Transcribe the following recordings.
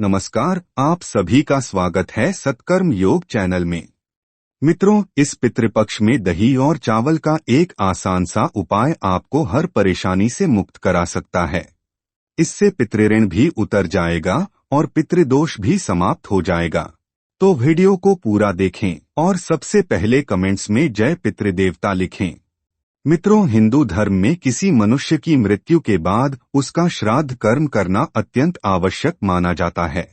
नमस्कार, आप सभी का स्वागत है सत्कर्म योग चैनल में। मित्रों, इस पितृपक्ष में दही और चावल का एक आसान सा उपाय आपको हर परेशानी से मुक्त करा सकता है। इससे पितृऋण भी उतर जाएगा और पितृदोष भी समाप्त हो जाएगा। तो वीडियो को पूरा देखें और सबसे पहले कमेंट्स में जय पितृदेवता लिखें। मित्रों, हिंदू धर्म में किसी मनुष्य की मृत्यु के बाद उसका श्राद्ध कर्म करना अत्यंत आवश्यक माना जाता है।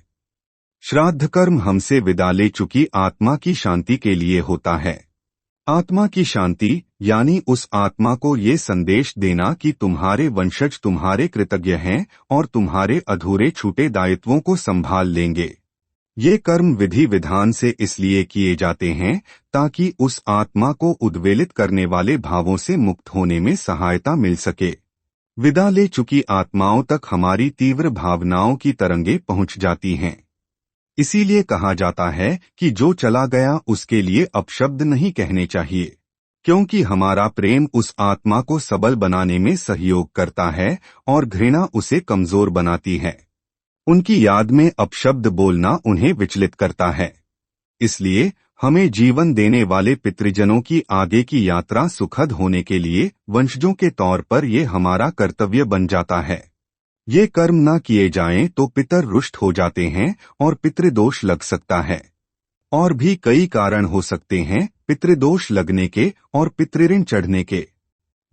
श्राद्ध कर्म हमसे विदा ले चुकी आत्मा की शांति के लिए होता है। आत्मा की शांति यानी उस आत्मा को ये संदेश देना कि तुम्हारे वंशज तुम्हारे कृतज्ञ हैं और तुम्हारे अधूरे छूटे दायित्वों को संभाल लेंगे। ये कर्म विधि विधान से इसलिए किए जाते हैं ताकि उस आत्मा को उद्वेलित करने वाले भावों से मुक्त होने में सहायता मिल सके। विदा ले चुकी आत्माओं तक हमारी तीव्र भावनाओं की तरंगें पहुंच जाती हैं। इसीलिए कहा जाता है कि जो चला गया उसके लिए अपशब्द नहीं कहने चाहिए, क्योंकि हमारा प्रेम उस आत्मा को सबल बनाने में सहयोग करता है और घृणा उसे कमजोर बनाती है। उनकी याद में अपशब्द बोलना उन्हें विचलित करता है। इसलिए हमें जीवन देने वाले पितृजनों की आगे की यात्रा सुखद होने के लिए वंशजों के तौर पर ये हमारा कर्तव्य बन जाता है। ये कर्म न किए जाएं तो पितर रुष्ट हो जाते हैं और पितृदोष लग सकता है। और भी कई कारण हो सकते हैं पितृदोष लगने के और पितृऋण चढ़ने के।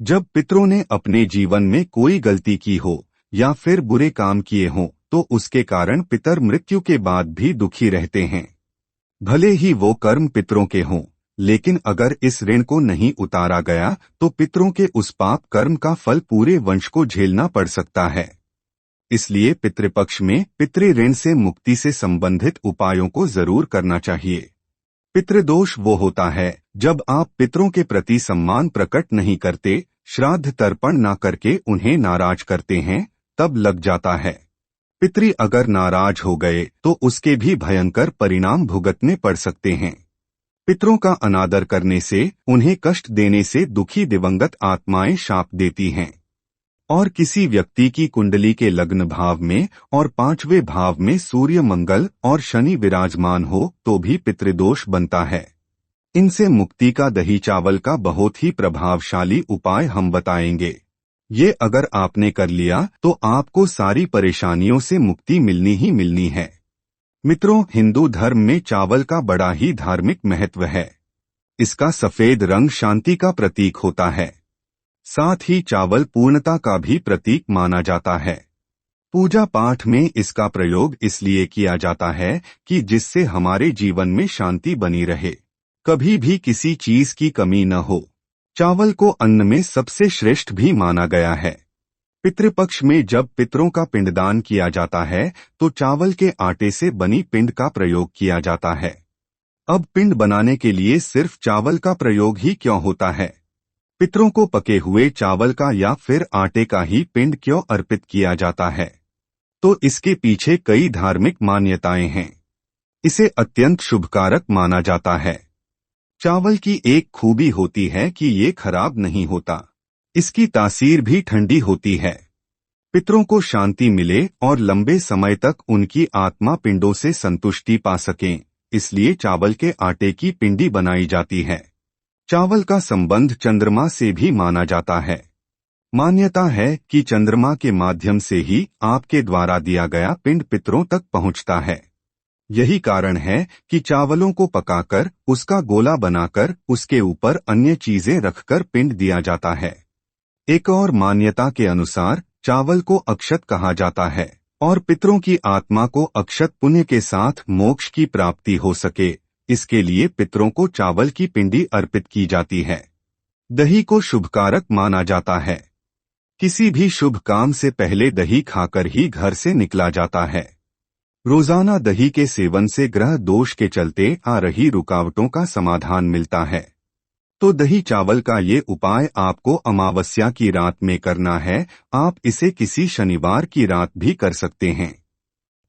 जब पितरों ने अपने जीवन में कोई गलती की हो या फिर बुरे काम किए हों तो उसके कारण पितर मृत्यु के बाद भी दुखी रहते हैं। भले ही वो कर्म पितरों के हों, लेकिन अगर इस ऋण को नहीं उतारा गया तो पितरों के उस पाप कर्म का फल पूरे वंश को झेलना पड़ सकता है। इसलिए पितृपक्ष में पितृऋण से मुक्ति से संबंधित उपायों को जरूर करना चाहिए। पितृदोष वो होता है जब आप पितरों के प्रति सम्मान प्रकट नहीं करते, श्राद्ध तर्पण न करके उन्हें नाराज करते हैं, तब लग जाता है। पितृ अगर नाराज हो गए तो उसके भी भयंकर परिणाम भुगतने पड़ सकते हैं। पितरों का अनादर करने से, उन्हें कष्ट देने से दुखी दिवंगत आत्माएं शाप देती हैं। और किसी व्यक्ति की कुंडली के लग्न भाव में और 5वें भाव में सूर्य, मंगल और शनि विराजमान हो तो भी पितृदोष बनता है। इनसे मुक्ति का दही चावल का बहुत ही प्रभावशाली उपाय हम बताएंगे। ये अगर आपने कर लिया तो आपको सारी परेशानियों से मुक्ति मिलनी ही मिलनी है। मित्रों, हिंदू धर्म में चावल का बड़ा ही धार्मिक महत्व है। इसका सफेद रंग शांति का प्रतीक होता है। साथ ही चावल पूर्णता का भी प्रतीक माना जाता है। पूजा पाठ में इसका प्रयोग इसलिए किया जाता है कि जिससे हमारे जीवन में शांति बनी रहे, कभी भी किसी चीज की कमी न हो। चावल को अन्न में सबसे श्रेष्ठ भी माना गया है। पितृपक्ष में जब पितरों का पिंडदान किया जाता है तो चावल के आटे से बनी पिंड का प्रयोग किया जाता है। अब पिंड बनाने के लिए सिर्फ चावल का प्रयोग ही क्यों होता है? पितरों को पके हुए चावल का या फिर आटे का ही पिंड क्यों अर्पित किया जाता है? तो इसके पीछे कई धार्मिक मान्यताएं हैं। इसे अत्यंत शुभकारक माना जाता है। चावल की एक खूबी होती है कि ये खराब नहीं होता। इसकी तासीर भी ठंडी होती है। पितरों को शांति मिले और लंबे समय तक उनकी आत्मा पिंडों से संतुष्टि पा सकें, इसलिए चावल के आटे की पिंडी बनाई जाती है। चावल का संबंध चंद्रमा से भी माना जाता है। मान्यता है कि चंद्रमा के माध्यम से ही आपके द्वारा दिया गया पिंड पितरों तक पहुंचता है। यही कारण है कि चावलों को पकाकर उसका गोला बनाकर उसके ऊपर अन्य चीजें रखकर पिंड दिया जाता है। एक और मान्यता के अनुसार चावल को अक्षत कहा जाता है और पितरों की आत्मा को अक्षत पुण्य के साथ मोक्ष की प्राप्ति हो सके, इसके लिए पितरों को चावल की पिंडी अर्पित की जाती है। दही को शुभकारक माना जाता है। किसी भी शुभ काम से पहले दही खाकर ही घर से निकला जाता है। रोजाना दही के सेवन से ग्रह दोष के चलते आ रही रुकावटों का समाधान मिलता है। तो दही चावल का ये उपाय आपको अमावस्या की रात में करना है। आप इसे किसी शनिवार की रात भी कर सकते हैं।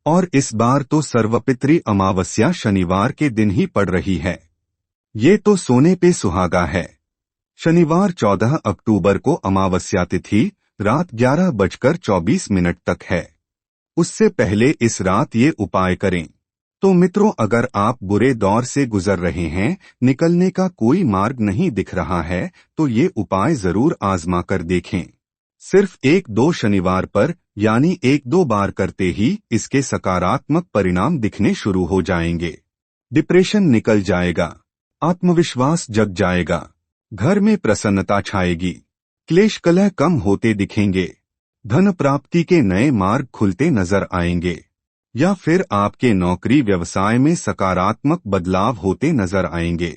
और इस बार तो सर्वपितृ अमावस्या शनिवार के दिन ही पड़ रही है। ये तो सोने पे सुहागा है। शनिवार 14 अक्टूबर को अमावस्या तिथि रात 11:24 तक है। उससे पहले इस रात ये उपाय करें। तो मित्रों, अगर आप बुरे दौर से गुजर रहे हैं, निकलने का कोई मार्ग नहीं दिख रहा है, तो ये उपाय जरूर आजमा कर देखें। सिर्फ 1-2 शनिवार पर यानी 1-2 बार करते ही इसके सकारात्मक परिणाम दिखने शुरू हो जाएंगे। डिप्रेशन निकल जाएगा, आत्मविश्वास जग जाएगा, घर में प्रसन्नता छाएगी, क्लेश कलह कम होते दिखेंगे, धन प्राप्ति के नए मार्ग खुलते नजर आएंगे, या फिर आपके नौकरी व्यवसाय में सकारात्मक बदलाव होते नजर आएंगे।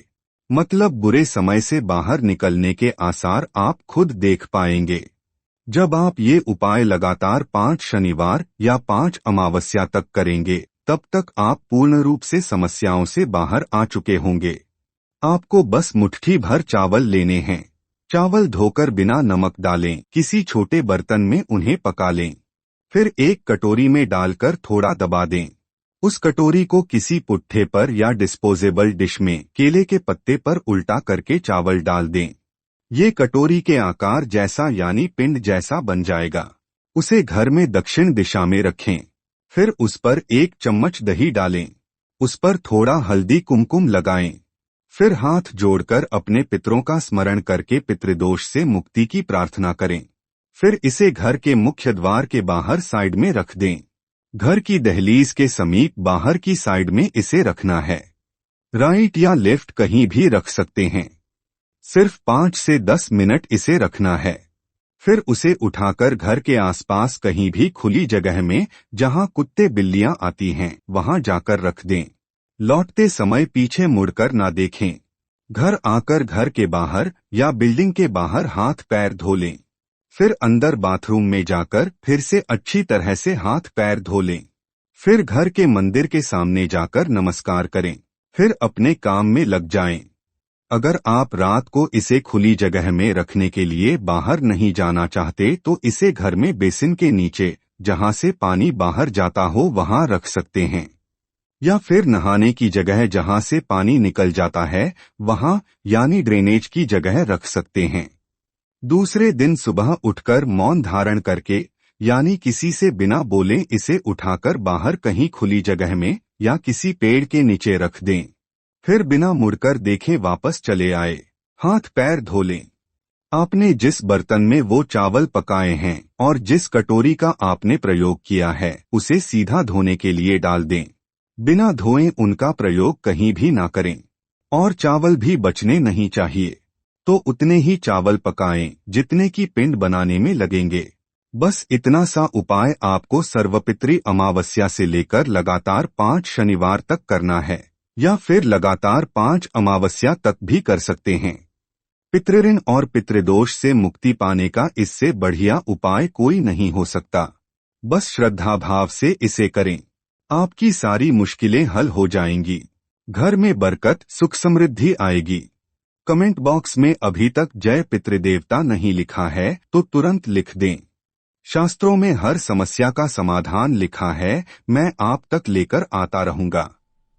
मतलब बुरे समय से बाहर निकलने के आसार आप खुद देख पाएंगे। जब आप ये उपाय लगातार 5 शनिवार या 5 अमावस्या तक करेंगे, तब तक आप पूर्ण रूप से समस्याओं से बाहर आ चुके होंगे। आपको बस मुट्ठी भर चावल लेने हैं। चावल धोकर बिना नमक डालें किसी छोटे बर्तन में उन्हें पका लें। फिर एक कटोरी में डालकर थोड़ा दबा दें। उस कटोरी को किसी पुट्ठे पर या डिस्पोजेबल डिश में केले के पत्ते पर उल्टा करके चावल डाल दें। ये कटोरी के आकार जैसा यानी पिंड जैसा बन जाएगा। उसे घर में दक्षिण दिशा में रखें। फिर उस पर 1 चम्मच दही डालें। उस पर थोड़ा हल्दी कुमकुम लगाएं। फिर हाथ जोड़कर अपने पितरों का स्मरण करके पितृदोष से मुक्ति की प्रार्थना करें। फिर इसे घर के मुख्य द्वार के बाहर साइड में रख दें। घर की दहलीज के समीप बाहर की साइड में इसे रखना है। राइट या लेफ्ट कहीं भी रख सकते हैं। सिर्फ 5 से 10 मिनट इसे रखना है। फिर उसे उठाकर घर के आसपास कहीं भी खुली जगह में, जहां कुत्ते बिल्लियां आती हैं, वहां जाकर रख दें। लौटते समय पीछे मुड़कर ना देखें। घर आकर घर के बाहर या बिल्डिंग के बाहर हाथ पैर धो लें। फिर अंदर बाथरूम में जाकर फिर से अच्छी तरह से हाथ पैर धो लें। फिर घर के मंदिर के सामने जाकर नमस्कार करें। फिर अपने काम में लग जाएं। अगर आप रात को इसे खुली जगह में रखने के लिए बाहर नहीं जाना चाहते, तो इसे घर में बेसिन के नीचे, जहां से पानी बाहर जाता हो, वहां रख सकते हैं। या फिर नहाने की जगह जहां से पानी निकल जाता है, वहां यानी ड्रेनेज की जगह रख सकते हैं। दूसरे दिन सुबह उठकर मौन धारण करके यानी किसी से बिना बोले इसे उठाकर बाहर कहीं खुली जगह में या किसी पेड़ के नीचे रख दें। फिर बिना मुड़कर देखे वापस चले आए। हाथ पैर धो लें। आपने जिस बर्तन में वो चावल पकाए हैं और जिस कटोरी का आपने प्रयोग किया है, उसे सीधा धोने के लिए डाल दें। बिना धोए उनका प्रयोग कहीं भी ना करें। और चावल भी बचने नहीं चाहिए। तो उतने ही चावल पकाएं जितने की पिंड बनाने में लगेंगे। बस इतना सा उपाय आपको सर्वपितृ अमावस्या से लेकर लगातार 5 शनिवार तक करना है, या फिर लगातार 5 अमावस्या तक भी कर सकते हैं। पितृऋण और पितृदोष से मुक्ति पाने का इससे बढ़िया उपाय कोई नहीं हो सकता। बस श्रद्धा भाव से इसे करें। आपकी सारी मुश्किलें हल हो जाएंगी। घर में बरकत सुख समृद्धि आएगी। कमेंट बॉक्स में अभी तक जय पितृदेवता नहीं लिखा है तो तुरंत लिख दें। शास्त्रों में हर समस्या का समाधान लिखा है, मैं आप तक लेकर आता रहूंगा।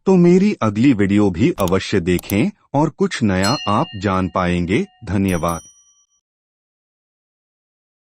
तो मेरी अगली वीडियो भी अवश्य देखें और कुछ नया आप जान पाएंगे। धन्यवाद।